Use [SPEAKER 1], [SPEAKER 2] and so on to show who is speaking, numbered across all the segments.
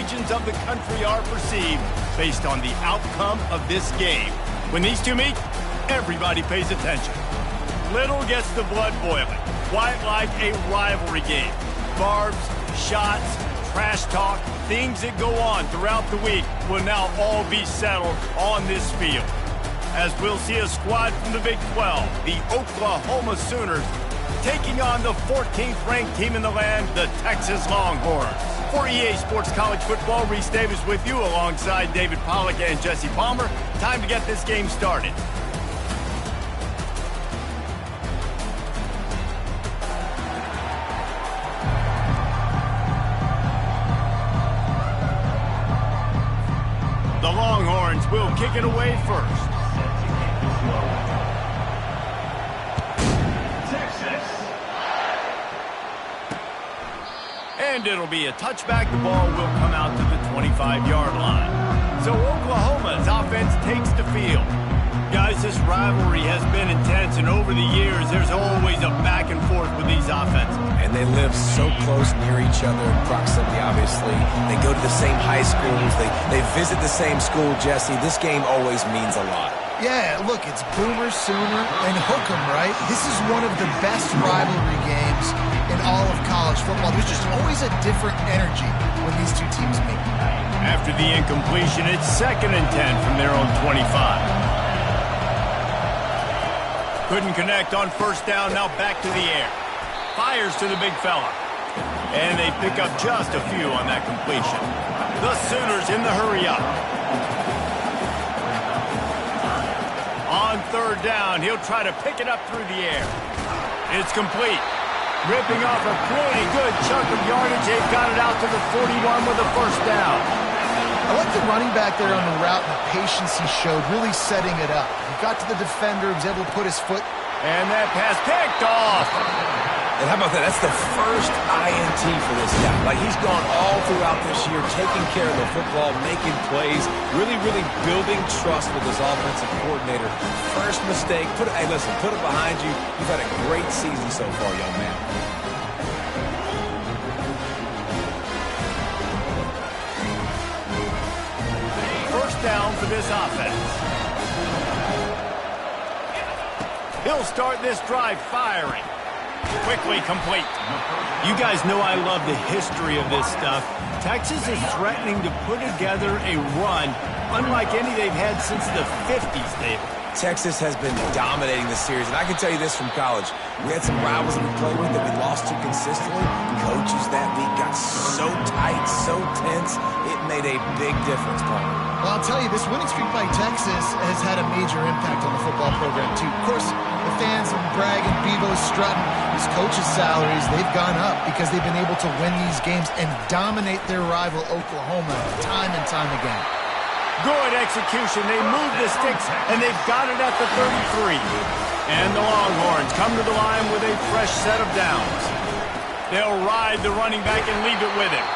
[SPEAKER 1] regions of the country are perceived based on the outcome of this game. When these two meet, everybody pays attention. Little gets the blood boiling, quite like a rivalry game. Barbs, shots, trash talk, things that go on throughout the week will now all be settled on this field. As we'll see a squad from the Big 12, the Oklahoma Sooners, taking on the 14th ranked team in the land, the Texas Longhorns. For EA Sports College Football, Reese Davis with you alongside David Pollack and Jesse Palmer. Time to get this game started. The Longhorns will kick it away first. And it'll be a touchback. The ball will come out to the 25-yard line. So Oklahoma's offense takes the field. Guys, this rivalry has been intense, and over the years, there's always a back and forth with these offenses.
[SPEAKER 2] And they live so close near each other in proximity, obviously. They go to the same high schools. They visit the same school, Jesse. This game always means a lot.
[SPEAKER 3] Yeah, look, it's Boomer, Sooner, and Hook'em, right? This is one of the best rivalry games in all of college football. There's just always a different energy when these two teams meet.
[SPEAKER 1] After the incompletion, it's 2nd and 10 from their own 25. Couldn't connect on first down, now back to the air. Fires to the big fella. And they pick up just a few on that completion. The Sooners in the hurry up. On 3rd down, he'll try to pick it up through the air. It's complete. Ripping off a pretty good chunk of yardage. They've got it out to the 41 with a first down.
[SPEAKER 3] I like the running back there on the route and the patience he showed, really setting it up. He got to the defender, was able to put his foot.
[SPEAKER 1] And that pass picked off.
[SPEAKER 2] And how about that? That's the first INT for this guy. Like, he's gone all throughout this year, taking care of the football, making plays, really building trust with his offensive coordinator. First mistake, hey, listen, put it behind you. You've had a great season so far, young man.
[SPEAKER 1] First down for this offense. He'll start this drive firing. Quickly complete. You guys know I love the history of this stuff. Texas is threatening to put together a run unlike any they've had since the 50s, David.
[SPEAKER 2] Texas has been dominating the series, and I can tell you this from college. We had some rivals that we played with that we lost to consistently. Coaches that week got so tight, so tense, it made a big difference, Palmer.
[SPEAKER 3] Well, I'll tell you, this winning streak by Texas has had a major impact on the football program, too. Of course, the fans are bragging, Bevo's strutting. His coaches' salaries, they've gone up because they've been able to win these games and dominate their rival Oklahoma time and time again.
[SPEAKER 1] Good execution. They move the sticks, and they've got it at the 33. And the Longhorns come to the line with a fresh set of downs. They'll ride the running back and leave it with him.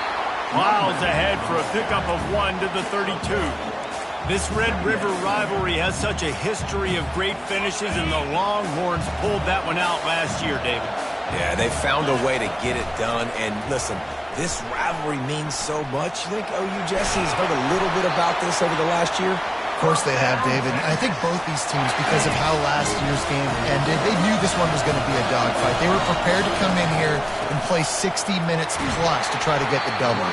[SPEAKER 1] Miles ahead for a pickup of 1 to the 32. This Red River rivalry has such a history of great finishes, and the Longhorns pulled that one out last year, David.
[SPEAKER 2] Yeah, they found a way to get it done, and listen, this rivalry means so much. You think OU Jesse's heard a little bit about this over the last year?
[SPEAKER 3] Of course they have, David. I think both these teams, because of how last year's game ended, they knew this one was going to be a dogfight. They were prepared to come in here and play 60 minutes plus to try to get the double.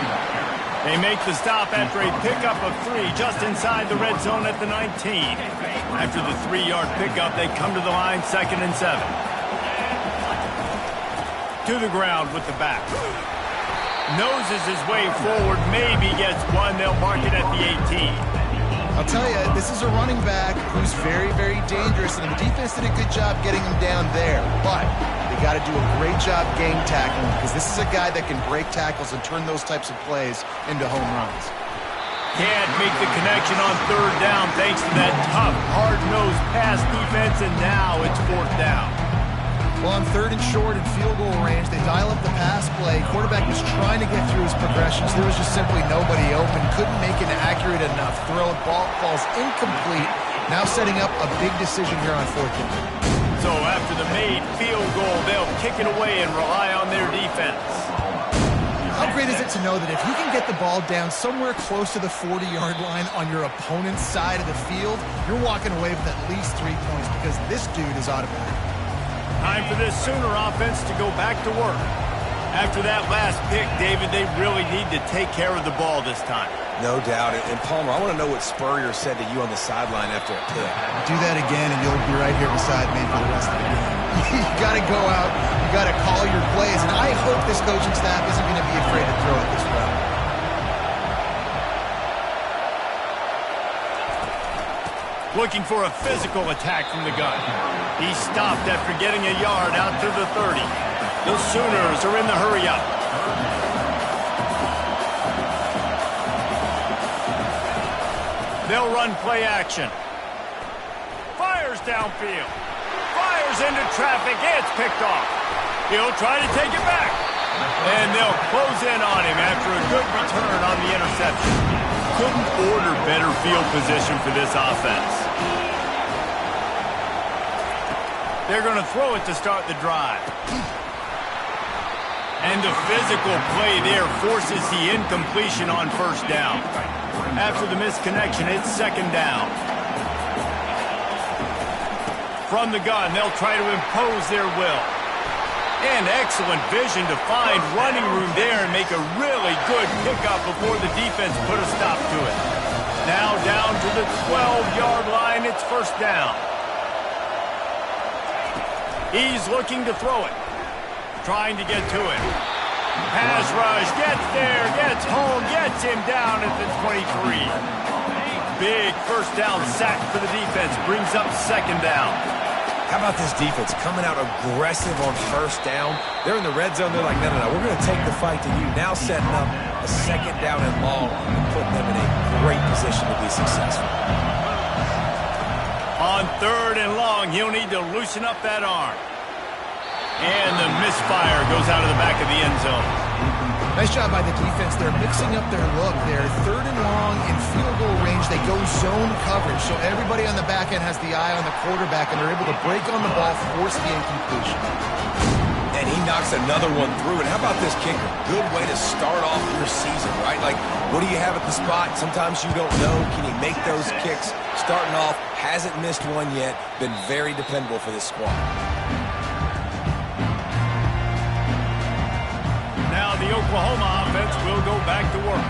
[SPEAKER 1] They make the stop after a pickup of 3 just inside the red zone at the 19. After the 3-yard pickup, they come to the line 2nd and 7. To the ground with the back. Noses his way forward, maybe gets one. They'll mark it at the 18.
[SPEAKER 3] I'll tell you, this is a running back who's very dangerous, and the defense did a good job getting him down there. But they got to do a great job game tackling, because this is a guy that can break tackles and turn those types of plays into home runs.
[SPEAKER 1] Can't make the connection on 3rd down thanks to that tough, hard-nosed pass defense, and now it's 4th down.
[SPEAKER 3] Well, on 3rd and short and field goal range, they dial up the pass play. Quarterback was trying to get through his progressions. There was just simply nobody open. Couldn't make an accurate enough throw. Ball falls incomplete. Now setting up a big decision here on 4th down.
[SPEAKER 1] So after the made field goal, they'll kick it away and rely on their defense.
[SPEAKER 3] How great is it to know that if you can get the ball down somewhere close to the 40-yard line on your opponent's side of the field, you're walking away with at least 3 points because this dude is automatic.
[SPEAKER 1] Time for this Sooner offense to go back to work. After that last pick, David, they really need to take care of the ball this time.
[SPEAKER 2] No doubt. And Palmer, I want to know what Spurrier said to you on the sideline after a pick.
[SPEAKER 3] Do that again, and you'll be right here beside me for the rest of the game. You got to go out. You got to call your plays. And I hope this coaching staff isn't going to be afraid to throw it this route.
[SPEAKER 1] Looking for a physical attack from the gun. He stopped after getting a yard out to the 30. The Sooners are in the hurry-up. They'll run play action. Fires downfield. Fires into traffic. It's picked off. He'll try to take it back. And they'll close in on him after a good return on the interception. Couldn't order better field position for this offense. They're going to throw it to start the drive. And the physical play there forces the incompletion on first down. After the misconnection, it's second down. From the gun, they'll try to impose their will. And excellent vision to find running room there and make a really good pickup before the defense put a stop to it. Now down to the 12-yard line, it's first down. He's looking to throw it. Trying to get to it. Pass rush, gets there, gets home, gets him down at the 23. Big first down sack for the defense, brings up second down.
[SPEAKER 2] How about this defense coming out aggressive on first down? They're in the red zone. They're like, no, we're going to take the fight to you. Now setting up a second down and long and putting them in a great position to be successful.
[SPEAKER 1] On third and long, he'll need to loosen up that arm. And the misfire goes out of the back of the end zone.
[SPEAKER 3] Nice job by the defense. They're mixing up their look. They're third and long in field goal range. They go zone coverage, so everybody on the back end has the eye on the quarterback, and they're able to break on the ball, force the incompletion.
[SPEAKER 2] And he knocks another one through. And how about this kicker? Good way to start off your season, right? Like, what do you have at the spot? Sometimes you don't know. Can he make those kicks? Starting off, hasn't missed one yet. Been very dependable for this squad.
[SPEAKER 1] Now the Oklahoma offense will go back to work.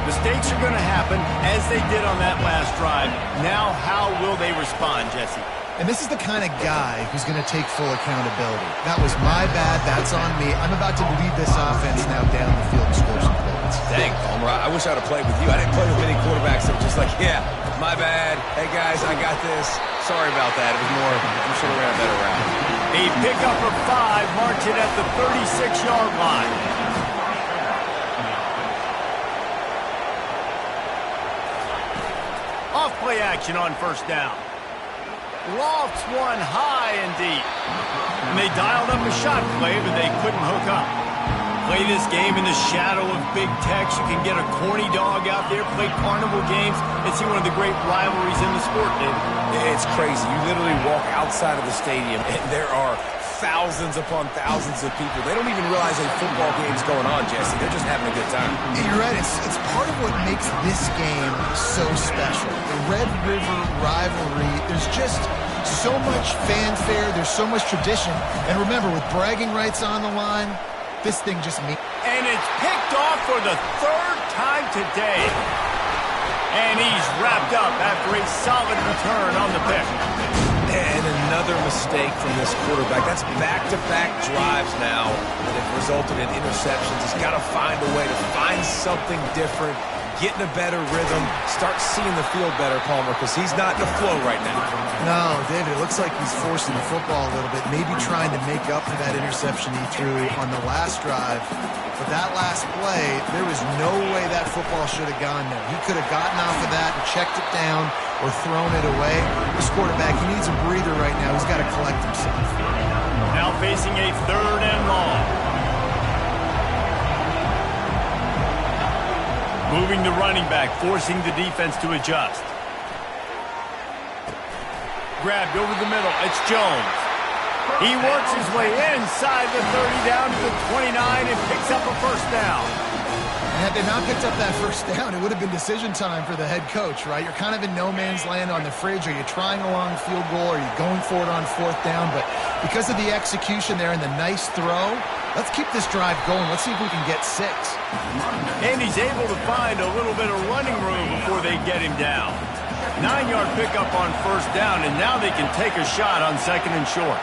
[SPEAKER 1] Mistakes are going to happen, as they did on that last drive. Now how will they respond, Jesse?
[SPEAKER 3] And this is the kind of guy who's going to take full accountability. That was my bad. That's on me. I'm about to lead this offense now down the field and score some points.
[SPEAKER 2] Dang, Palmer, I wish I'd have played with you. I didn't play with many quarterbacks that were just like, yeah, my bad. Hey, guys, I got this. Sorry about that. It was more, I'm sure we ran a better route.
[SPEAKER 1] A pickup of 5, marks it at the 36-yard line. Off play action on first down. Lofts one high and deep. And they dialed up a shot play, but they couldn't hook up. Play this game in the shadow of Big Tex. You can get a corny dog out there, play carnival games, and see one of the great rivalries in the sport, David.
[SPEAKER 2] It's crazy. You literally walk outside of the stadium, and there are thousands upon thousands of people. They don't even realize a football game's going on, Jesse. They're just having a good time.
[SPEAKER 3] You're right. It's part of what makes this game so special. The Red River rivalry, there's just so much fanfare. There's so much tradition. And remember, with bragging rights on the line, this thing just means...
[SPEAKER 1] And it's picked off for the third time today. And he's wrapped up after a solid return on the pick.
[SPEAKER 2] And another mistake from this quarterback. That's back-to-back drives now that have resulted in interceptions. He's got to find a way to find something different, get in a better rhythm, start seeing the field better, Palmer, because he's not in the flow right now.
[SPEAKER 3] No, David, it looks like he's forcing the football a little bit, maybe trying to make up for that interception he threw on the last drive. But that last play, there was no way that football should have gone there. He could have gotten off of that and checked it down or thrown it away. This quarterback, he needs a breather right now. He's got to collect himself.
[SPEAKER 1] Now facing a third and long. Moving the running back, forcing the defense to adjust. Grabbed over the middle. It's Jones. He works his way inside the 30 down to the 29 and picks up a first down.
[SPEAKER 3] And had they not picked up that first down, it would have been decision time for the head coach, right? You're kind of in no man's land on the fridge. Are you trying a long field goal? Are you going for it on fourth down? But because of the execution there and the nice throw, let's keep this drive going. Let's see if we can get 6.
[SPEAKER 1] And he's able to find a little bit of running room before they get him down. 9-yard pickup on first down, and now they can take a shot on second and short.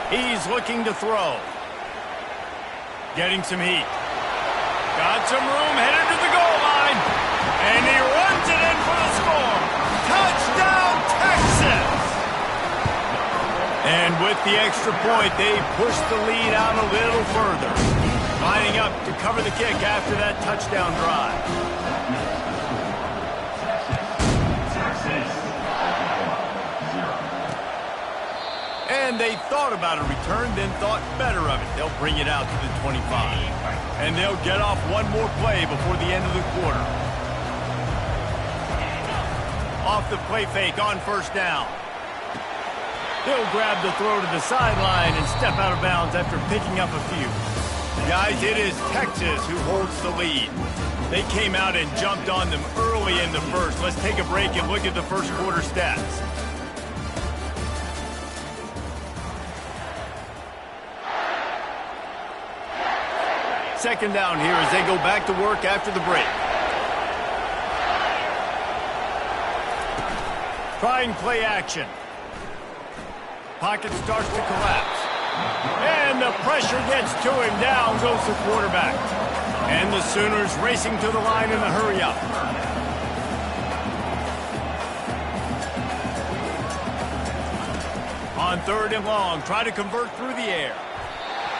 [SPEAKER 1] He's looking to throw. Getting some heat. Got some room, headed to the goal line. And he runs it in for the score. Touchdown, Texas! And with the extra point, they push the lead out a little further. Lining up to cover the kick after that touchdown drive. And they thought about a return, then thought better of it. They'll bring it out to the 25. And they'll get off one more play before the end of the quarter. Off the play fake on first down. He'll grab the throw to the sideline and step out of bounds after picking up a few. Guys, it is Texas who holds the lead. They came out and jumped on them early in the first. Let's take a break and look at the first quarter stats. Second down here as they go back to work after the break. Trying play action. Pocket starts to collapse. And the pressure gets to him. Down goes the quarterback. And the Sooners racing to the line in a hurry up. On third and long, try to convert through the air.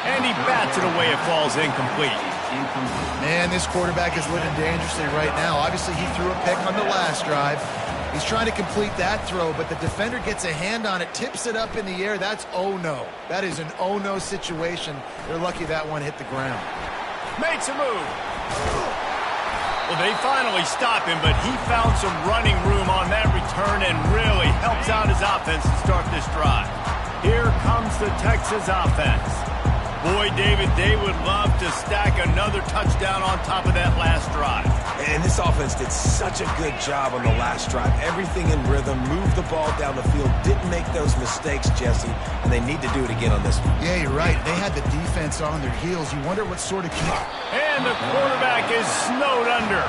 [SPEAKER 1] And he bats it away. It falls incomplete.
[SPEAKER 3] Man, this quarterback is living dangerously right now. Obviously, he threw a pick on the last drive. He's trying to complete that throw, but the defender gets a hand on it, tips it up in the air. That's oh-no. That is an oh-no situation. They're lucky that one hit the ground.
[SPEAKER 1] Makes a move. Well, they finally stop him, but he found some running room on that return and really helps out his offense to start this drive. Here comes the Texas offense. Boy, David, they would love to stack another touchdown on top of that last drive.
[SPEAKER 2] And this offense did such a good job on the last drive. Everything in rhythm, moved the ball down the field, didn't make those mistakes, Jesse, and they need to do it again on this one.
[SPEAKER 3] Yeah, you're right. They had the defense on their heels. You wonder what sort of keep.
[SPEAKER 1] And the quarterback is snowed under.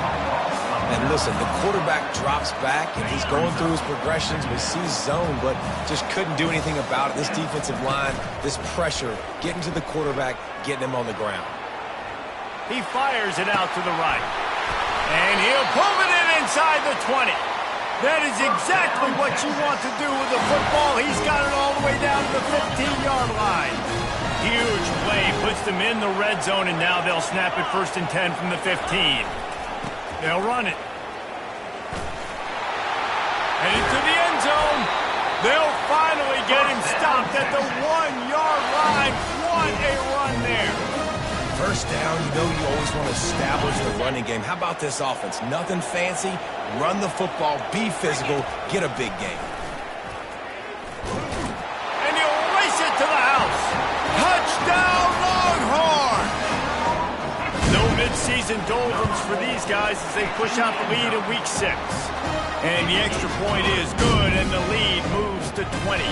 [SPEAKER 2] And listen, the quarterback drops back, and he's going through his progressions. We see zone, but just couldn't do anything about it. This defensive line, this pressure, getting to the quarterback, getting him on the ground.
[SPEAKER 1] He fires it out to the right. And he'll pull it in inside the 20. That is exactly what you want to do with the football. He's got it all the way down to the 15-yard line. Huge play, puts them in the red zone, and now they'll snap it 1st and 10 from the 15. They'll run it. And into the end zone. They'll finally get him stopped at the 1-yard line. What a run there.
[SPEAKER 2] First down, you know you always want to establish the running game. How about this offense? Nothing fancy. Run the football, be physical, get a big gain.
[SPEAKER 1] And he'll race it to the house. Touchdown, Longhorn! No midseason doldrums for these guys as they push out the lead in Week 6. And the extra point is good, and the lead moves to 20.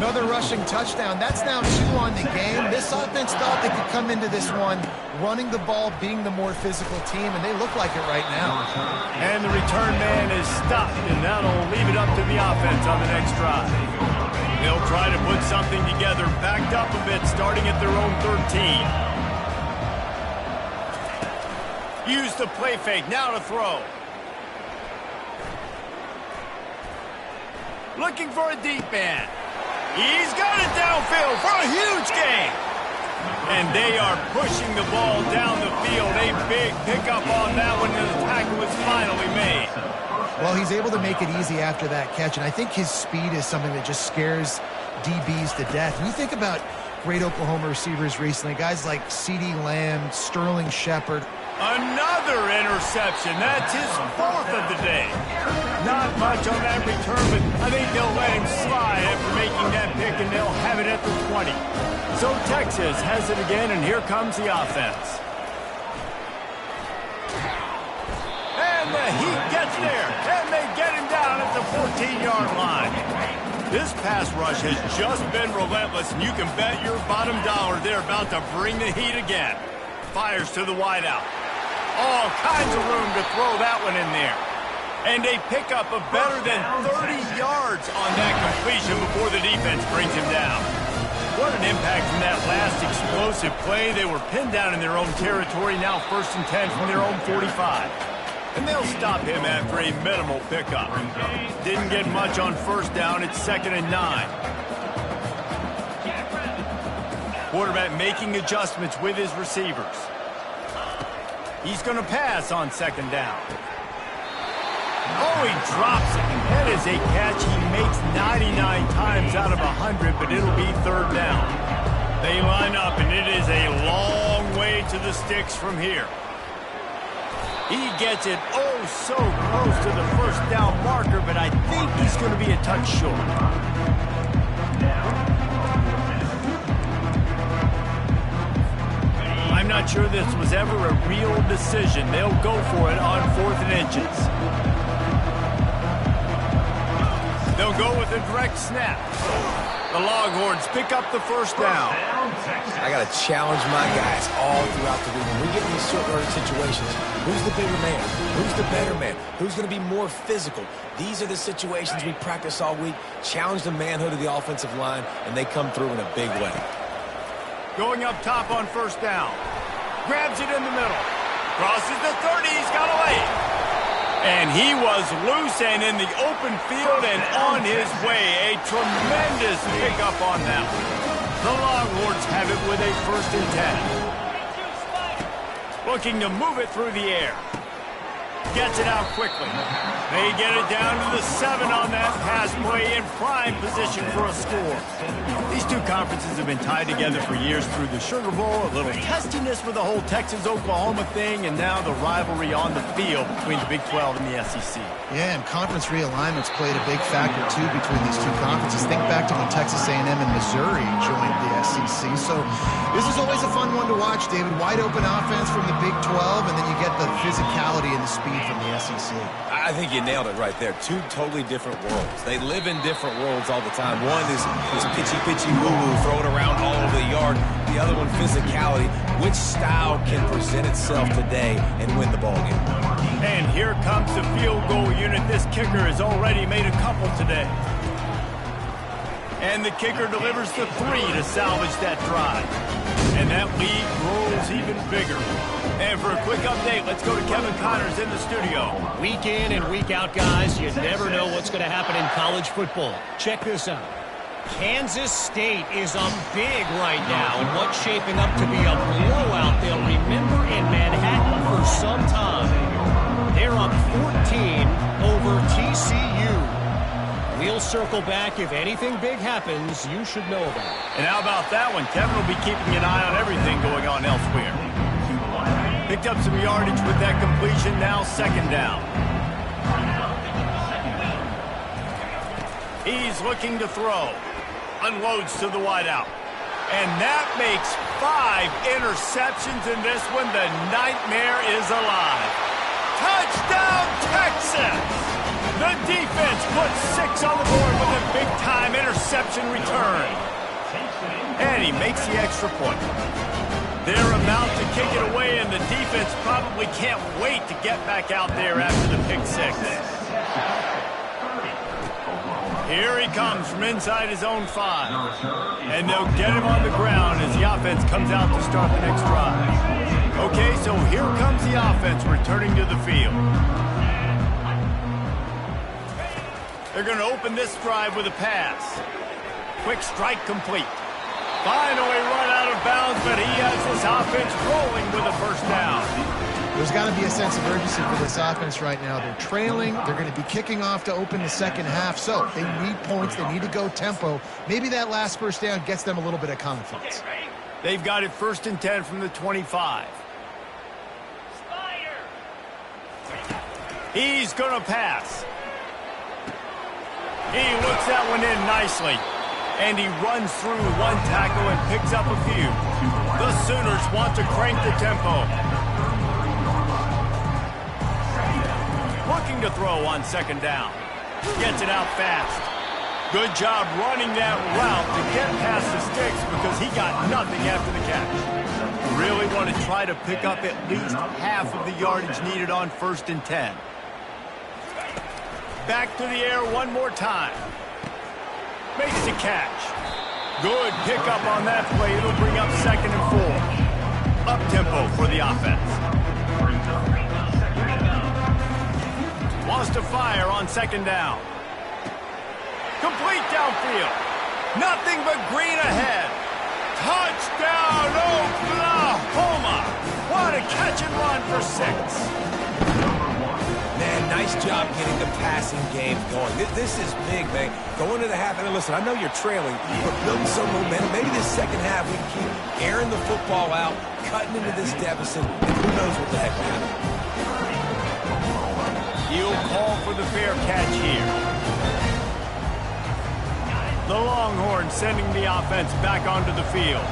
[SPEAKER 3] Another rushing touchdown. That's now 2 on the game. This offense thought they could come into this one running the ball, being the more physical team, and they look like it right now.
[SPEAKER 1] And the return man is stopped, and that'll leave it up to the offense on the next drive. They'll try to put something together, backed up a bit, starting at their own 13. Use the play fake, now to throw. Looking for a deep man. He's got it downfield for a huge gain. And they are pushing the ball down the field. A big pickup on that one, and the tackle is finally made.
[SPEAKER 3] Well, he's able to make it easy after that catch, and I think his speed is something that just scares DBs to death. When you think about great Oklahoma receivers recently, guys like CeeDee Lamb, Sterling Shepard,
[SPEAKER 1] Another interception. That's his 4th of the day. Not much on that return, but I think they'll let him slide after making that pick, and they'll have it at the 20. So Texas has it again, and here comes the offense. And the Heat gets there, and they get him down at the 14-yard line. This pass rush has just been relentless, and you can bet your bottom dollar they're about to bring the heat again. Fires to the wideout. All kinds of room to throw that one in there. And they pick up a better than 30 yards on that completion before the defense brings him down. What an impact from that last explosive play. They were pinned down in their own territory, now 1st and 10 from their own 45. And they'll stop him after a minimal pickup. Didn't get much on 1st down. It's 2nd and 9. Quarterback making adjustments with his receivers. He's going to pass on 2nd down. Oh, he drops it. That is a catch he makes 99 times out of 100, but it'll be 3rd down. They line up, and it is a long way to the sticks from here. He gets it oh so close to the 1st down marker, but I think he's going to be a touch short. I'm not sure this was ever a real decision. They'll go for it on 4th and inches. They'll go with a direct snap. The Longhorns pick up the 1st down.
[SPEAKER 2] I got to challenge my guys all throughout the week. When we get in these short-yardage situations, who's the bigger man? Who's the better man? Who's going to be more physical? These are the situations we practice all week. Challenge the manhood of the offensive line, and they come through in a big way.
[SPEAKER 1] Going up top on 1st down. Grabs it in the middle. Crosses the 30. He's got away. And he was loose and in the open field and on his way. A tremendous pickup on that one. The Longhorns have it with a 1st and 10. Looking to move it through the air. Gets it out quickly. They get it down to the 7 on that pass play in prime position for a score. These two conferences have been tied together for years through the Sugar Bowl, a little testiness with the whole Texas-Oklahoma thing, and now the rivalry on the field between the Big 12 and the SEC.
[SPEAKER 3] Yeah, and conference realignments played a big factor, too, between these two conferences. Think back to when Texas A&M and Missouri joined the SEC. So this is always a fun one to watch, David. Wide open offense from the Big 12, and then you get the physicality and the speed from the SEC.
[SPEAKER 2] I think you nailed it right there. Two totally different worlds. They live in different worlds all the time. One is pitchy, woo-woo, throw it around all over the yard. The other one, physicality. Which style can present itself today and win the ball game?
[SPEAKER 1] And here comes the field goal unit. This kicker has already made a couple today. And the kicker delivers the 3 to salvage that drive. And that lead grows even bigger. And for a quick update, let's go to Kevin Connors in the studio.
[SPEAKER 4] Week in and week out, guys, you never know what's going to happen in college football. Check this out. Kansas State is up big right now, and what's shaping up to be a blowout they'll remember in Manhattan for some time. They're up 14 over TCU. We'll circle back. If anything big happens, you should know about it.
[SPEAKER 1] And how about that one? Kevin will be keeping an eye on everything going on elsewhere. Picked up some yardage with that completion, now 2nd down. He's looking to throw. Unloads to the wideout. And that makes 5 interceptions in this one. The nightmare is alive. Touchdown, Texas! The defense puts 6 on the board with a big-time interception return. And he makes the extra point. They're about to kick it away, and the defense probably can't wait to get back out there after the pick 6. Here he comes from inside his own 5. And they'll get him on the ground as the offense comes out to start the next drive. Okay, so here comes the offense returning to the field. They're going to open this drive with a pass. Quick strike complete. Finally run out of bounds, but he has this offense rolling with a 1st down.
[SPEAKER 3] There's got to be a sense of urgency for this offense right now. They're trailing. They're going to be kicking off to open the second half. So they need points. They need to go tempo. Maybe that last 1st down gets them a little bit of confidence.
[SPEAKER 1] They've got it 1st and 10 from the 25. He's going to pass. He looks that one in nicely. And he runs through one tackle and picks up a few. The Sooners want to crank the tempo. Looking to throw on second down. Gets it out fast. Good job running that route to get past the sticks because he got nothing after the catch. Really want to try to pick up at least half of the yardage needed on 1st and 10. Back to the air one more time. Makes the catch. Good pickup on that play. It'll bring up 2nd and 4. Up-tempo for the offense. Wants to fire on 2nd down. Complete downfield. Nothing but green ahead. Touchdown, Oklahoma. What a catch and run for 6.
[SPEAKER 2] Man, nice job getting the passing game going. This is big, man. Going to the half, and listen, I know you're trailing, but building some momentum. Maybe this second half we can keep airing the football out, cutting into this deficit, and who knows what the heck will happen.
[SPEAKER 1] He'll call for the fair catch here. The Longhorns sending the offense back onto the field.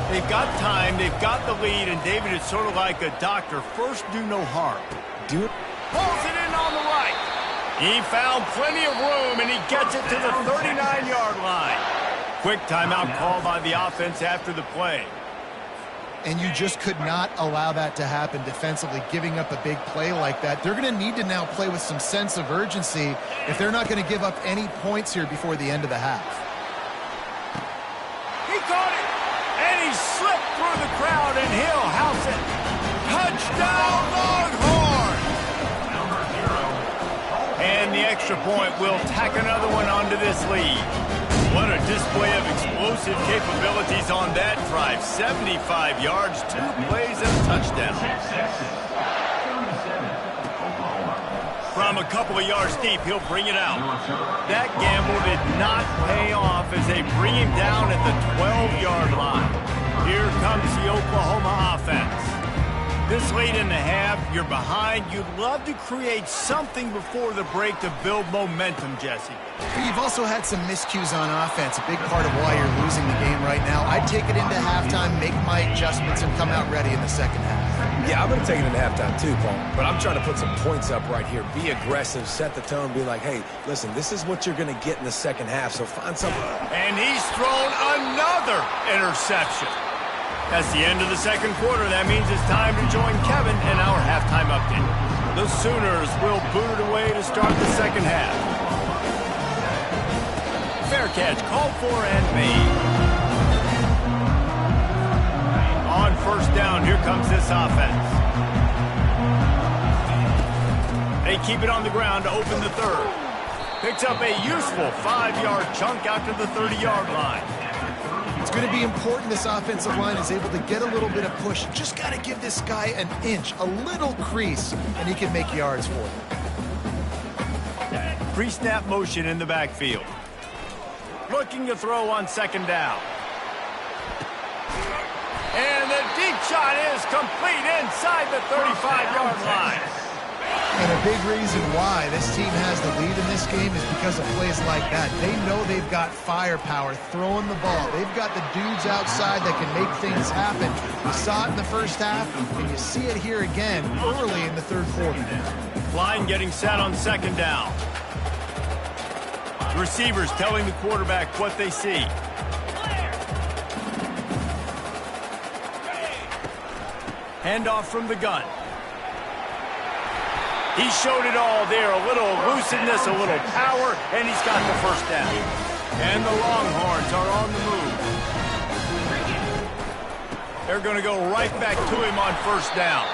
[SPEAKER 1] They've got time, they've got the lead, and David is sort of like a doctor. First, do no harm.
[SPEAKER 2] Do it.
[SPEAKER 1] Pulls it in on the right. He found plenty of room, and he gets it to the 39-yard line. Quick timeout call by the offense after the play.
[SPEAKER 3] And you just could not allow that to happen defensively, giving up a big play like that. They're going to need to now play with some sense of urgency if they're not going to give up any points here before the end of the half.
[SPEAKER 1] He caught it, and he slipped through the crowd, and he'll house it. Touchdown, Longhorns! And the extra point will tack another one onto this lead. What a display of explosive capabilities on that drive. 75 yards, 2 plays, and a touchdown. From a couple of yards deep, he'll bring it out. That gamble did not pay off as they bring him down at the 12-yard line. Here comes the Oklahoma offense. This late in the half, you're behind. You'd love to create something before the break to build momentum, Jesse.
[SPEAKER 3] You've also had some miscues on offense, a big part of why you're losing the game right now. I'd take it into halftime, make my adjustments, and come out ready in the second half.
[SPEAKER 2] Yeah, I'm going to take it into halftime too, Paul. But I'm trying to put some points up right here. Be aggressive, set the tone, be like, hey, listen, this is what you're going to get in the second half, so find something.
[SPEAKER 1] And he's thrown another interception. That's the end of the second quarter. That means it's time to join Kevin in our halftime update. The Sooners will boot it away to start the second half. Fair catch called for and made. On 1st down, here comes this offense. They keep it on the ground to open the 3rd. Picks up a useful 5-yard chunk out to the 30-yard line.
[SPEAKER 3] It's going to be important this offensive line is able to get a little bit of push. Just got to give this guy an inch, a little crease, and he can make yards for you.
[SPEAKER 1] Pre-snap motion in the backfield. Looking to throw on 2nd down. And the deep shot is complete inside the 35-yard line.
[SPEAKER 3] And a big reason why this team has the lead in this game is because of plays like that. They know they've got firepower throwing the ball. They've got the dudes outside that can make things happen. You saw it in the first half, and you see it here again early in the 3rd quarter.
[SPEAKER 1] Line getting set on 2nd down. The receivers telling the quarterback what they see. Handoff from the gun. He showed it all there. A little elusiveness, a little power, and he's got the 1st down. And the Longhorns are on the move. They're going to go right back to him on 1st down.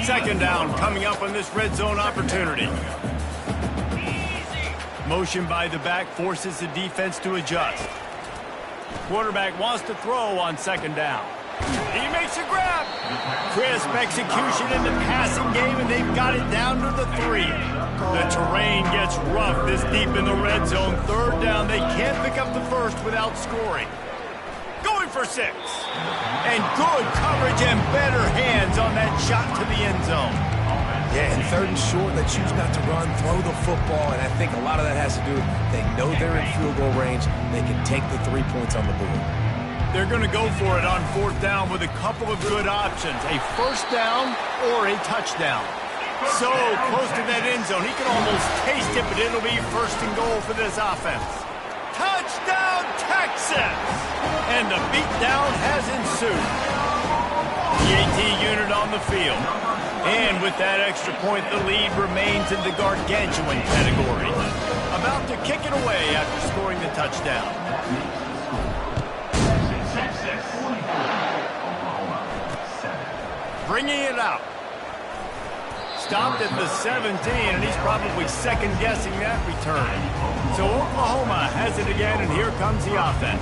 [SPEAKER 1] 2nd down coming up on this red zone opportunity. Motion by the back forces the defense to adjust. Quarterback wants to throw on 2nd down. He makes a grab. Crisp execution in the passing game, and they've got it down to the 3. The terrain gets rough this deep in the red zone. 3rd down. They can't pick up the 1st without scoring. Going for 6. And good coverage and better hands on that shot to the end zone.
[SPEAKER 2] Yeah, and 3rd and short, they choose not to run, throw the football, and I think a lot of that has to do with they know they're in field goal range. They can take the 3 points on the board.
[SPEAKER 1] They're going to go for it on 4th down with a couple of good options, a 1st down or a touchdown. So close to that end zone, he can almost taste it, but it'll be 1st and goal for this offense. Touchdown, Texas! And the beatdown has ensued. The AT unit on the field. And with that extra point, the lead remains in the gargantuan category. About to kick it away after scoring the touchdown. Bringing it out. Stopped at the 17, and he's probably second-guessing that return. So Oklahoma has it again, and here comes the offense.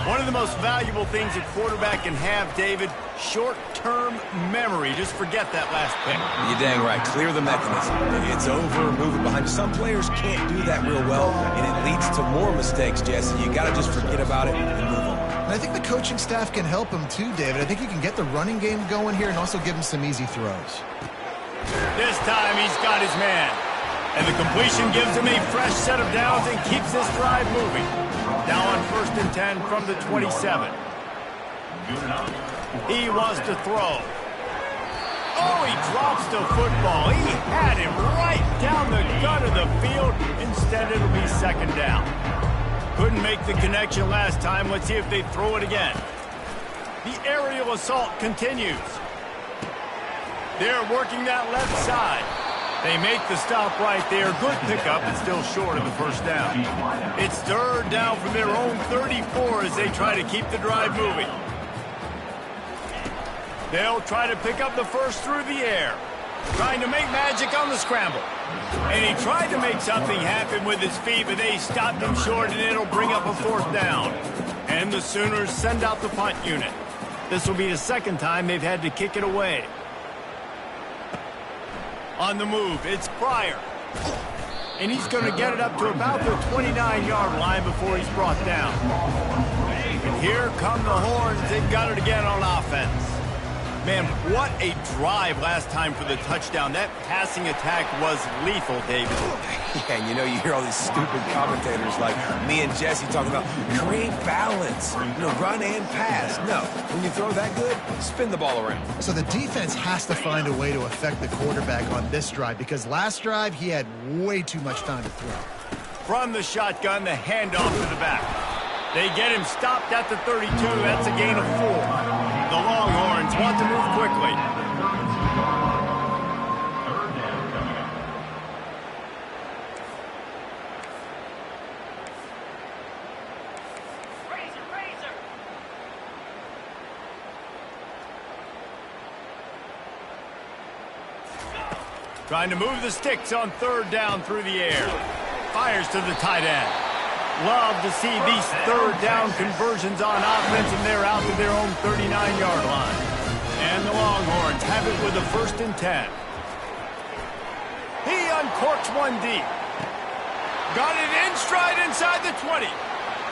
[SPEAKER 1] One of the most valuable things a quarterback can have, David, short-term memory. Just forget that last pick.
[SPEAKER 2] You're dang right. Clear the mechanism. It's over, move it behind you. Some players can't do that real well, and it leads to more mistakes, Jesse. You got to just forget about it and move on.
[SPEAKER 3] And I think the coaching staff can help him too, David. I think you can get the running game going here and also give him some easy throws.
[SPEAKER 1] This time he's got his man. And the completion gives him a fresh set of downs and keeps this drive moving. Now on 1st and 10 from the 27. He wants to throw. Oh, he drops the football. He had him right down the gut of the field. Instead, it'll be 2nd down. Couldn't make the connection last time. Let's see if they throw it again. The aerial assault continues. They're working that left side. They make the stop right there. Good pickup, but still short of the 1st down. It's 3rd down from their own 34 as they try to keep the drive moving. They'll try to pick up the 1st through the air. Trying to make magic on the scramble. And he tried to make something happen with his feet, but they stopped him short, and it'll bring up a 4th down. And the Sooners send out the punt unit. This will be the 2nd time they've had to kick it away. On the move, it's Pryor. And he's going to get it up to about the 29-yard line before he's brought down. And here come the horns. They've got it again on offense. Man, what a drive last time for the touchdown. That passing attack was lethal, David.
[SPEAKER 2] Yeah, and you know, you hear all these stupid commentators like me and Jesse talking about create balance, run and pass. No, when you throw that good, spin the ball around.
[SPEAKER 3] So the defense has to find a way to affect the quarterback on this drive because last drive he had way too much time to throw.
[SPEAKER 1] From the shotgun, the handoff to the back. They get him stopped at the 32. That's a gain of 4. The Longhorns want to move quickly. Trying to move the sticks on 3rd down through the air. Fires to the tight end. Love to see these 3rd down conversions on offense, and they're out to their own 39-yard line. And the Longhorns have it with a 1st and 10. He uncorks one deep. Got it in stride inside the 20.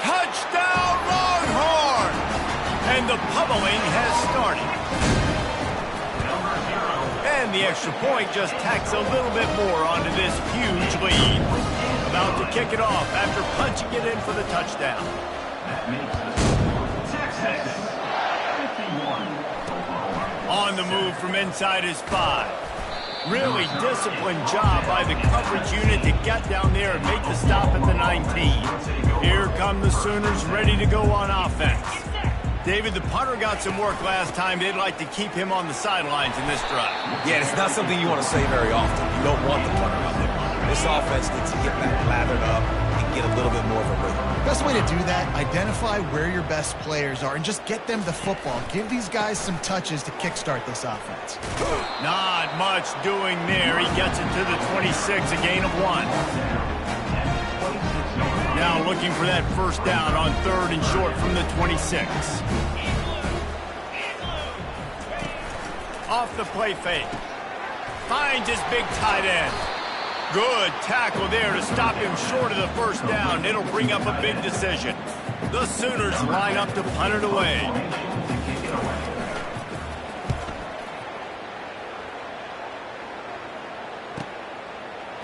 [SPEAKER 1] Touchdown, Longhorn! And the pummeling has started. And the extra point just tacks a little bit more onto this huge lead. About to kick it off after punching it in for the touchdown. On the move from inside his 5. Really disciplined job by the coverage unit to get down there and make the stop at the 19. Here come the Sooners ready to go on offense. David, the punter got some work last time. They'd like to keep him on the sidelines in this drive.
[SPEAKER 2] Yeah, it's not something you want to say very often. You don't want the punter out there. This offense needs to get back lathered up and get a little bit more of a rhythm.
[SPEAKER 3] Best way to do that, identify where your best players are and just get them the football. Give these guys some touches to kickstart this offense.
[SPEAKER 1] Not much doing there. He gets it to the 26, a gain of 1. Now looking for that 1st down on 3rd and short from the 26. Off the play fake. Finds his big tight end. Good tackle there to stop him short of the 1st down. It'll bring up a big decision. The Sooners line up to punt it away.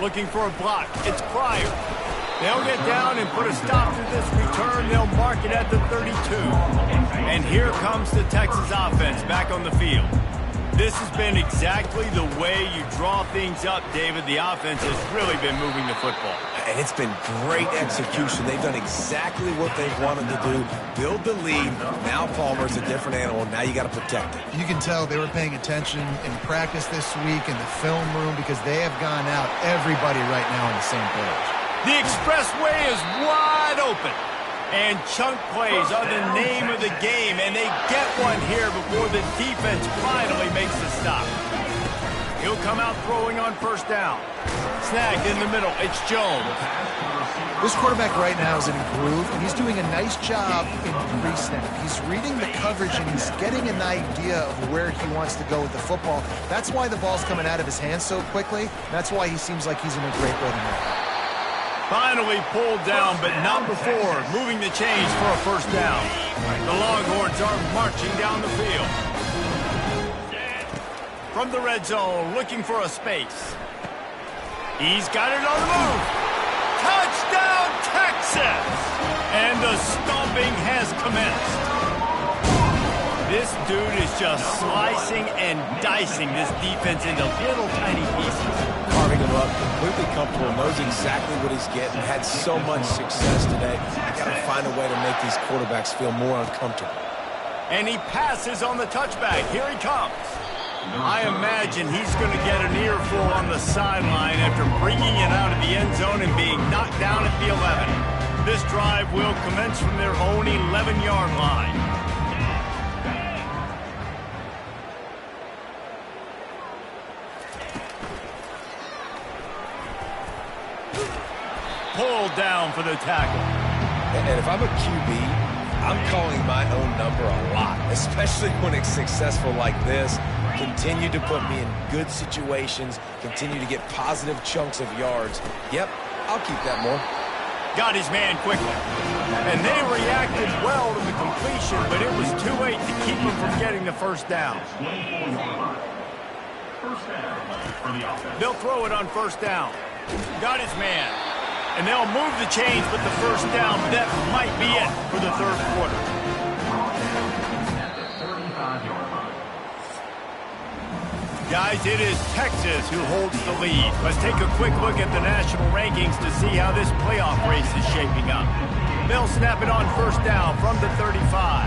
[SPEAKER 1] Looking for a block. It's Pryor. They'll get down and put a stop to this return. They'll mark it at the 32. And here comes the Texas offense back on the field. This has been exactly the way you draw things up, David. The offense has really been moving the football.
[SPEAKER 2] And it's been great execution. They've done exactly what they've wanted to do. Build the lead. Now Palmer's a different animal. Now you got to protect it.
[SPEAKER 3] You can tell they were paying attention in practice this week in the film room because they have gone out, everybody right now on the same page.
[SPEAKER 1] The expressway is wide open. And chunk plays are the name of the game, and they get one here before the defense finally makes the stop. He'll come out throwing on first down. Snagged in the middle. It's Jones.
[SPEAKER 3] This quarterback right now is in a groove, and he's doing a nice job in pre-snap. He's reading the coverage, and he's getting an idea of where he wants to go with the football. That's why the ball's coming out of his hands so quickly. That's why he seems like he's in a great rhythm right now.
[SPEAKER 1] Finally pulled down, but not before moving the chains for a first down. The Longhorns are marching down the field. From the red zone, looking for a space. He's got it on the move. Touchdown, Texas! And the stomping has commenced. This dude is just slicing and dicing this defense into little tiny pieces.
[SPEAKER 2] Carving him up, completely comfortable, knows exactly what he's getting, had so much success today. You got to find a way to make these quarterbacks feel more uncomfortable.
[SPEAKER 1] And he passes on the touchback. Here he comes. I imagine he's going to get an earful on the sideline after bringing it out of the end zone and being knocked down at the 11. This drive will commence from their own 11-yard line. Pulled down for the tackle.
[SPEAKER 2] And if I'm a QB, I'm calling my own number a lot, especially when it's successful like this. Continue to put me in good situations, continue to get positive chunks of yards. Yep, I'll keep that more.
[SPEAKER 1] Got his man quickly. And they reacted well to the completion, but it was too late to keep him from getting the first down. They'll throw it on first down. Got his man. And they'll move the chains with the first down. That might be it for the third quarter. Guys, it is Texas who holds the lead. Let's take a quick look at the national rankings to see how this playoff race is shaping up. They'll snap it on first down from the 35.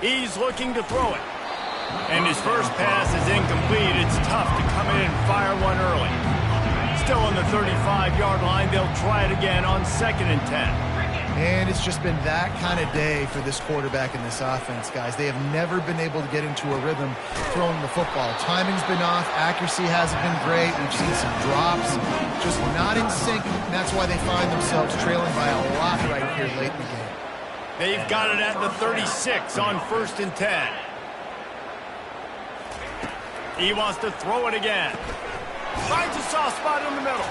[SPEAKER 1] He's looking to throw it. And his first pass is incomplete. It's tough to come in and fire one early. Still on the 35-yard line. They'll try it again on 2nd and 10.
[SPEAKER 3] And it's just been that kind of day for this quarterback and this offense, guys. They have never been able to get into a rhythm throwing the football. Timing's been off. Accuracy hasn't been great. We've seen some drops. Just not in sync. And that's why they find themselves trailing by a lot right here late in the game.
[SPEAKER 1] They've got it at the 36 on 1st and 10. He wants to throw it again. Finds a soft spot in the middle.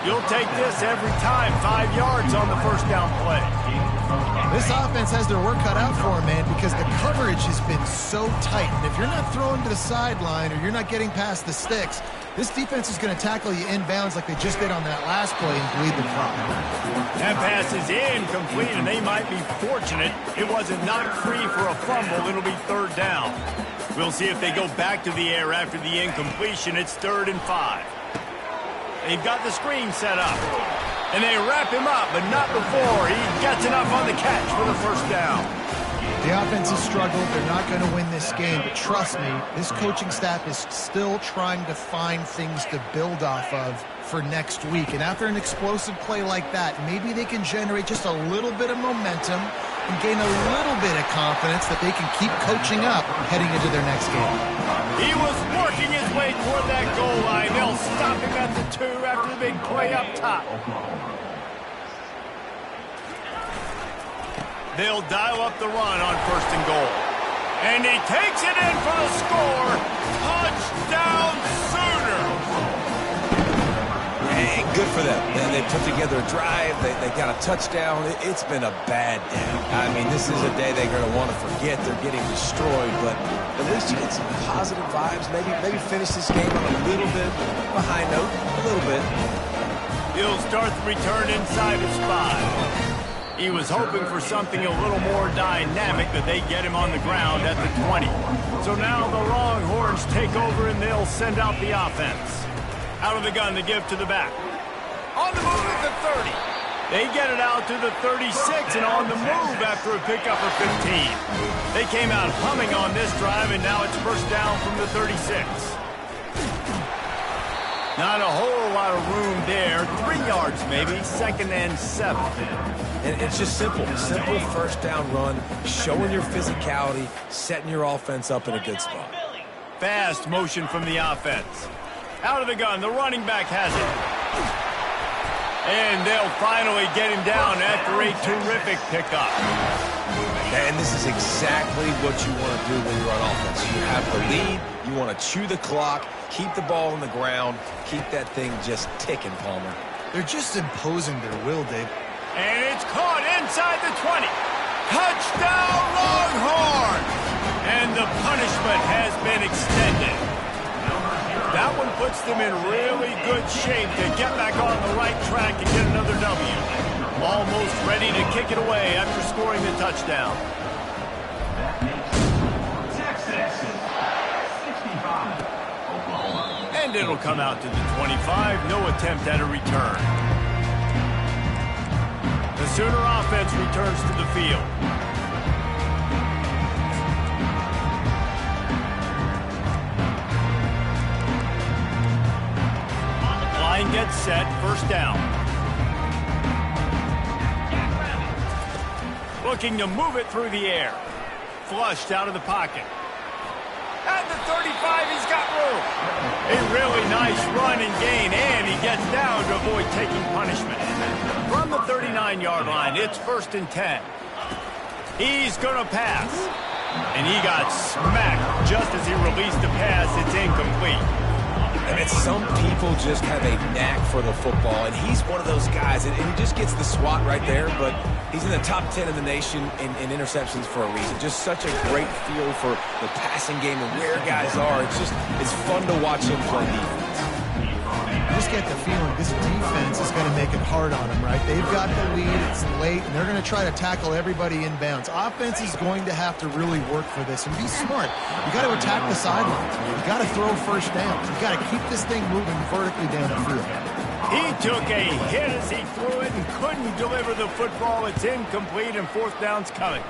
[SPEAKER 1] You'll take this every time. 5 yards on the first down play.
[SPEAKER 3] This offense has their work cut out for them, man, because the coverage has been so tight. And if you're not throwing to the sideline or you're not getting past the sticks, this defense is going to tackle you inbounds like they just did on that last play and bleed the clock.
[SPEAKER 1] That pass is incomplete, and they might be fortunate it wasn't knocked free for a fumble. It'll be 3rd down. We'll see if they go back to the air after the incompletion. It's 3rd and 5. They've got the screen set up. And they wrap him up, but not before he gets enough on the catch for the first down.
[SPEAKER 3] The offense has struggled. They're not going to win this game. But trust me, this coaching staff is still trying to find things to build off of for next week. And after an explosive play like that, maybe they can generate just a little bit of momentum and gain a little bit of confidence that they can keep coaching up heading into their next game.
[SPEAKER 1] He was working his way toward that goal line. They'll stop him at the 2 after the big play up top. They'll dial up the run on 1st and goal. And he takes it in for the score. Touchdown Sooners!
[SPEAKER 2] And Good for them. They put together a drive. They got a touchdown. It's been a bad day. I mean, this is a day they're going to want to forget. They're getting destroyed, but at least you get some positive vibes. Maybe finish this game on a little bit of a high note, a little bit.
[SPEAKER 1] He'll start the return inside his 5. He was hoping for something a little more dynamic, but they get him on the ground at the 20. So now the Longhorns take over, and they'll send out the offense. Out of the gun to give to the back. On the move at the 30. They get it out to the 36 and on the move after a pickup of 15. They came out humming on this drive, and now it's first down from the 36. Not a whole lot of room there. 3 yards maybe, 2nd and 7.
[SPEAKER 2] And it's just simple. Simple first down run, showing your physicality, setting your offense up in a good spot.
[SPEAKER 1] Fast motion from the offense. Out of the gun, the running back has it. And they'll finally get him down after a terrific pickup.
[SPEAKER 2] And this is exactly what you want to do when you're on offense. You have the lead, you want to chew the clock, keep the ball on the ground, keep that thing just ticking, Palmer.
[SPEAKER 3] They're just imposing their will, Dave.
[SPEAKER 1] And it's caught inside the 20. Touchdown, Longhorns! And the punishment has been extended. That one puts them in really good shape to get back on the right track and get another W. Almost ready to kick it away after scoring the touchdown. And it'll come out to the 25. No attempt at a return. The Sooner offense returns to the field. Line gets set, first down. Looking to move it through the air. Flushed out of the pocket. At the 35, he's got room. A really nice run and gain, and he gets down to avoid taking punishment. From the 39-yard line, it's 1st and 10. He's going to pass. And he got smacked just as he released the pass. It's incomplete.
[SPEAKER 2] I mean, some people just have a knack for the football, and he's one of those guys, and he just gets the swat right there, but he's in the top 10 in the nation in interceptions for a reason. Just such a great feel for the passing game and where guys are. It's fun to watch him play defense.
[SPEAKER 3] I just get the feeling this defense is going to make it hard on them, right? They've got the lead, it's late, and they're going to try to tackle everybody inbounds. Offense is going to have to really work for this and be smart. You got to attack the sidelines. You got to throw first downs. You got to keep this thing moving vertically down the field.
[SPEAKER 1] He took a hit as he threw it and couldn't deliver the football. It's incomplete, and 4th down's coming.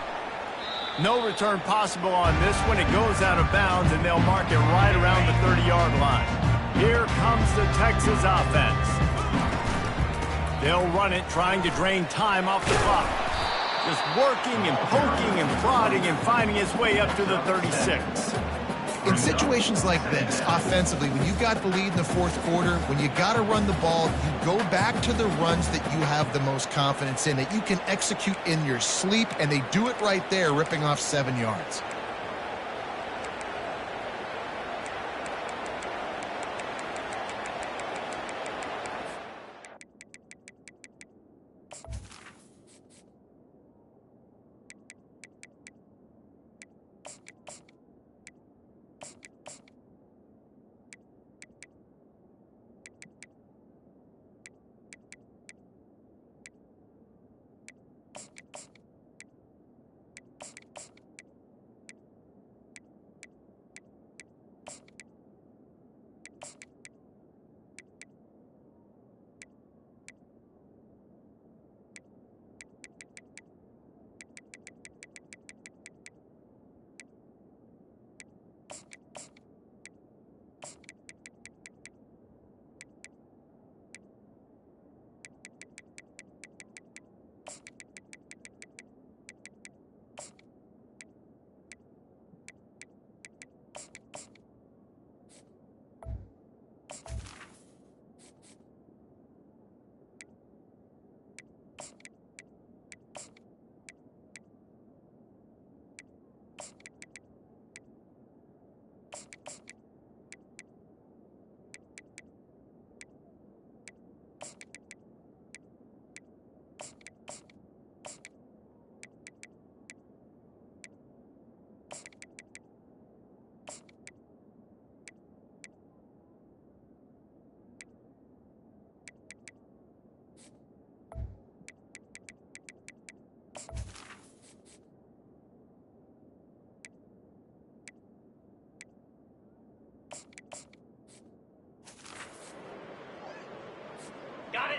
[SPEAKER 1] No return possible on this one. It goes out of bounds, and they'll mark it right around the 30-yard line. Here comes the Texas offense. They'll run it, trying to drain time off the clock. Just working and poking and prodding and finding his way up to the 36.
[SPEAKER 3] In situations like this, offensively, when you've got the lead in the 4th quarter, when you got to run the ball, you go back to the runs that you have the most confidence in, that you can execute in your sleep, and they do it right there, ripping off 7 yards.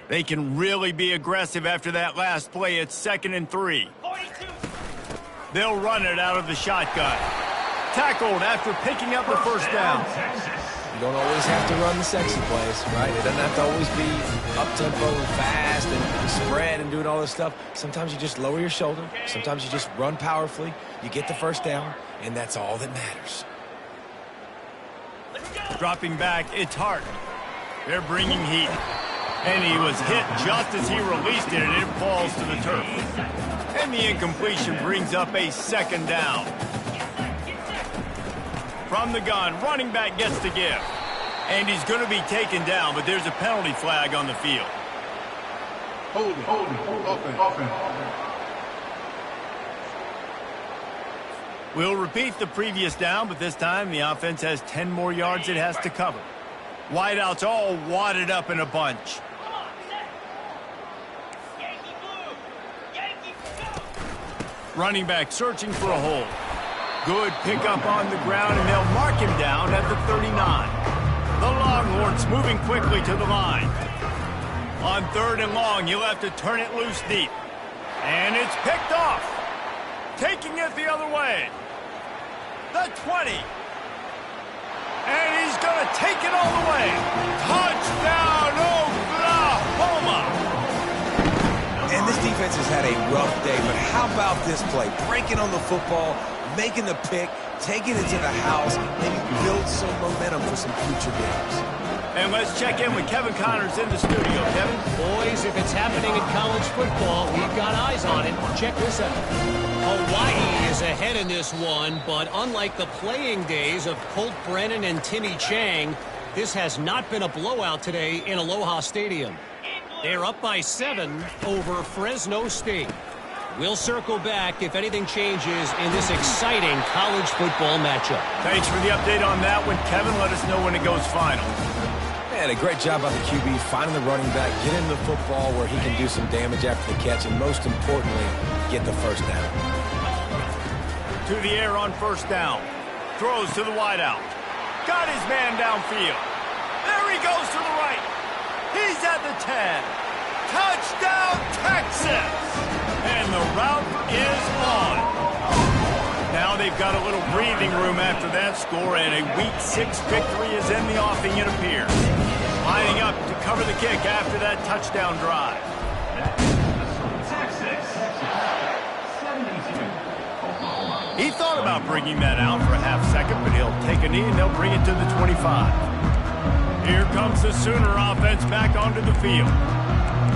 [SPEAKER 1] They can really be aggressive after that last play. It's 2nd and 3. They'll run it out of the shotgun. Tackled after picking up the first down.
[SPEAKER 2] You don't always have to run the sexy plays, right? It doesn't have to always be up-tempo and fast and spread and doing all this stuff. Sometimes you just lower your shoulder. Sometimes you just run powerfully. You get the first down, and that's all that matters.
[SPEAKER 1] Dropping back, it's Hart. They're bringing heat. And he was hit just as he released it, and it falls to the turf. And the incompletion brings up a 2nd down. From the gun, running back gets to give. And he's going to be taken down, but there's a penalty flag on the field.
[SPEAKER 5] Hold it. Open.
[SPEAKER 1] We'll repeat the previous down, but this time the offense has 10 more yards it has to cover. Wideouts all wadded up in a bunch. Running back searching for a hole. Good pickup on the ground, and they'll mark him down at the 39. The Longhorns moving quickly to the line. On 3rd and long, you'll have to turn it loose deep. And it's picked off. Taking it the other way. The 20. And he's going to take it all the way. Touchdown, Oklahoma!
[SPEAKER 2] And this defense has had a rough day, but how about this play? Breaking on the football, making the pick, taking it to the house, maybe build some momentum for some future games.
[SPEAKER 1] And let's check in with Kevin Connors in the studio. Kevin?
[SPEAKER 4] Boys, if it's happening in college football, we've got eyes on it. Check this out. Hawaii is ahead in this one, but unlike the playing days of Colt Brennan and Timmy Chang, this has not been a blowout today in Aloha Stadium. They're up by 7 over Fresno State. We'll circle back if anything changes in this exciting college football matchup.
[SPEAKER 1] Thanks for the update on that one, Kevin. Let us know when it goes final.
[SPEAKER 2] Man, a great job by the QB, finding the running back, get him the football where he can do some damage after the catch, and most importantly, get the first down.
[SPEAKER 1] To the air on 1st down. Throws to the wideout. Got his man downfield. There he goes to the right. He's at the 10. Touchdown, Texas! And the route is on. Now they've got a little breathing room after that score, and a Week 6 victory is in the offing, it appears. Lining up to cover the kick after that touchdown drive. He thought about bringing that out for a half second, but he'll take a knee and they'll bring it to the 25. Here comes the Sooner offense back onto the field.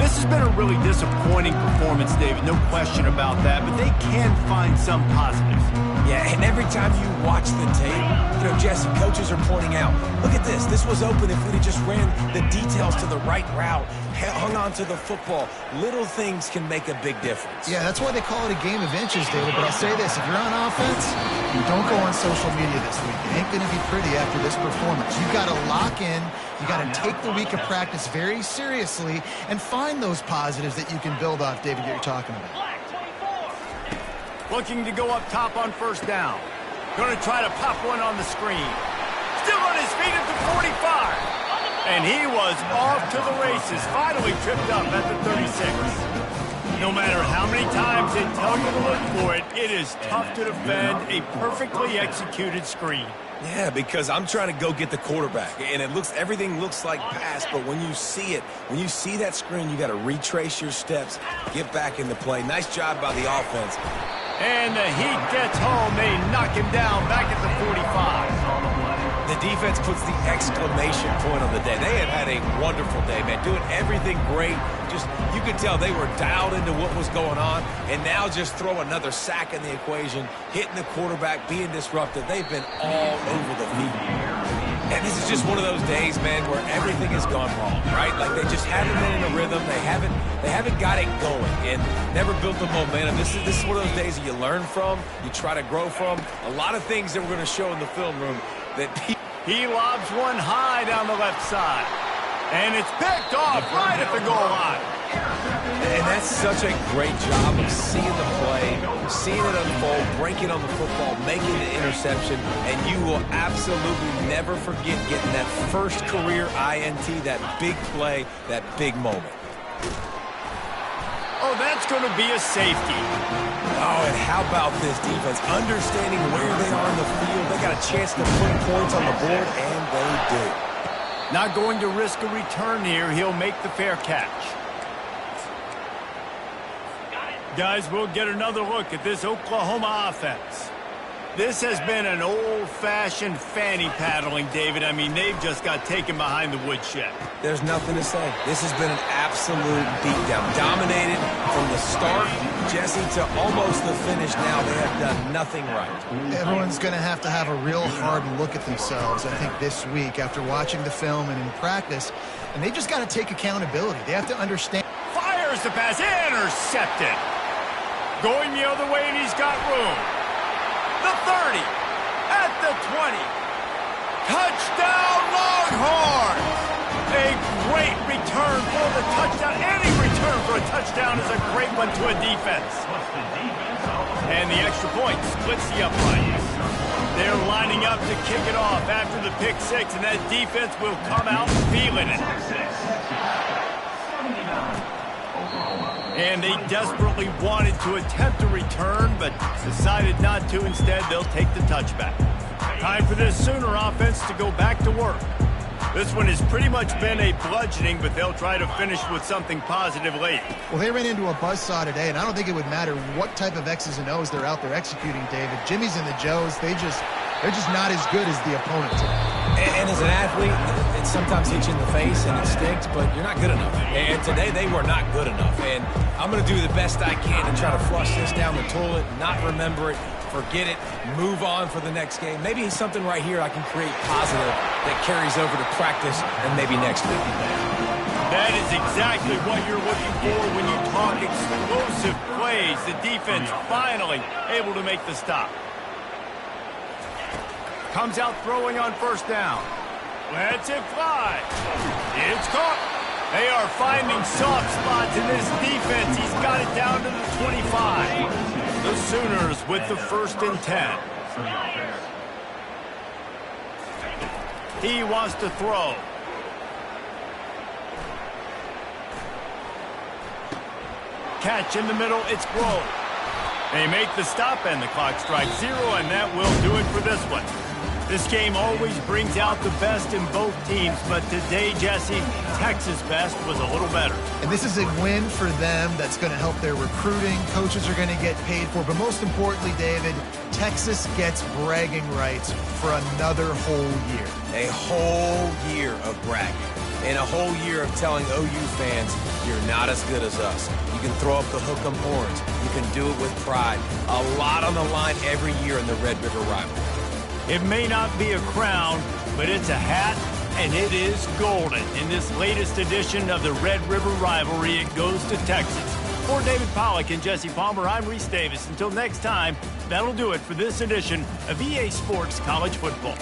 [SPEAKER 1] This has been a really disappointing performance, David, no question about that, but they can find some positives.
[SPEAKER 2] Yeah, and every time you watch the tape, Jesse, coaches are pointing out, look at this. This was open if we'd have just ran the details to the right route, hung on to the football. Little things can make a big difference.
[SPEAKER 3] Yeah, that's why they call it a game of inches, David. But I'll say this, if you're on offense, you don't go on social media this week. It ain't going to be pretty after this performance. You've got to lock in. You got to take the week of practice very seriously and find those positives that you can build off, David, that you're talking about.
[SPEAKER 1] Looking to go up top on 1st down. Going to try to pop one on the screen. Still on his feet at the 45. And he was off to the races. Finally tripped up at the 36. No matter how many times they tell you to look for it, it is tough to defend a perfectly executed screen.
[SPEAKER 2] Yeah, because I'm trying to go get the quarterback, and everything looks like pass, but when you see it, when you see that screen, you got to retrace your steps, get back into play. Nice job by the offense.
[SPEAKER 1] And the heat gets home. They knock him down back at the 45.
[SPEAKER 2] The defense puts the exclamation point on the day. They have had a wonderful day, man, doing everything great. Just, you could tell they were dialed into what was going on, and now just throw another sack in the equation, hitting the quarterback, being disruptive. They've been all over the field. And this is just one of those days, man, where everything has gone wrong, right? Like they just haven't been in a rhythm. They haven't got it going and never built the momentum. This is one of those days that you learn from, you try to grow from. A lot of things that we're going to show in the film room that
[SPEAKER 1] he lobs one high down the left side. And it's picked off right at the goal line.
[SPEAKER 2] And that's such a great job of seeing the play, seeing it unfold, breaking on the football, making the interception, and you will absolutely never forget getting that first career INT, that big play, that big moment.
[SPEAKER 1] Oh, that's going to be a safety.
[SPEAKER 2] Oh, and how about this defense? Understanding where they are in the field. They got a chance to put points on the board, and they do.
[SPEAKER 1] Not going to risk a return here. He'll make the fair catch. Guys, we'll get another look at this Oklahoma offense. This has been an old-fashioned fanny paddling, David. I mean, they've just got taken behind the woodshed.
[SPEAKER 2] There's nothing to say. This has been an absolute beatdown. Dominated from the start, Jesse, to almost the finish now. They have done nothing right.
[SPEAKER 3] Everyone's going to have a real hard look at themselves, I think, this week after watching the film and in practice. And they just got to take accountability. They have to understand.
[SPEAKER 1] Fires the pass. Intercepted. Going the other way, and he's got room. The 30. At the 20. Touchdown, Longhorns! A great return for the touchdown. Any return for a touchdown is a great one to a defense. And the extra point splits the uprights. They're lining up to kick it off after the pick six, and that defense will come out feeling it. And they desperately wanted to attempt a return, but decided not to. Instead, they'll take the touchback. Time for this Sooner offense to go back to work. This one has pretty much been a bludgeoning, but they'll try to finish with something positive late.
[SPEAKER 3] Well, they ran into a buzzsaw today, and I don't think it would matter what type of X's and O's they're out there executing, David. Jimmy's and the Joes, they're just not as good as the opponent today.
[SPEAKER 2] And as an athlete, it sometimes hits you in the face and it stinks, but you're not good enough. And today they were not good enough. And I'm going to do the best I can to try to flush this down the toilet, not remember it, forget it, move on for the next game. Maybe something right here I can create positive that carries over to practice and maybe next week.
[SPEAKER 1] That is exactly what you're looking for when you talk explosive plays. The defense finally able to make the stop. Comes out throwing on first down. Lets it fly. It's caught. They are finding soft spots in this defense. He's got it down to the 25. The Sooners with the 1st and 10. He wants to throw. Catch in the middle. It's Grove. They make the stop, and the clock strikes 0, and that will do it for this one. This game always brings out the best in both teams, but today, Jesse, Texas' best was a little better.
[SPEAKER 3] And this is a win for them that's going to help their recruiting. Coaches are going to get paid for, but most importantly, David, Texas gets bragging rights for another whole year.
[SPEAKER 2] A whole year of bragging. And a whole year of telling OU fans, you're not as good as us. You can throw up the hook 'em horns. You can do it with pride. A lot on the line every year in the Red River rivalry.
[SPEAKER 1] It may not be a crown, but it's a hat, and it is golden. In this latest edition of the Red River rivalry, it goes to Texas. For David Pollack and Jesse Palmer, I'm Reese Davis. Until next time, that'll do it for this edition of EA Sports College Football.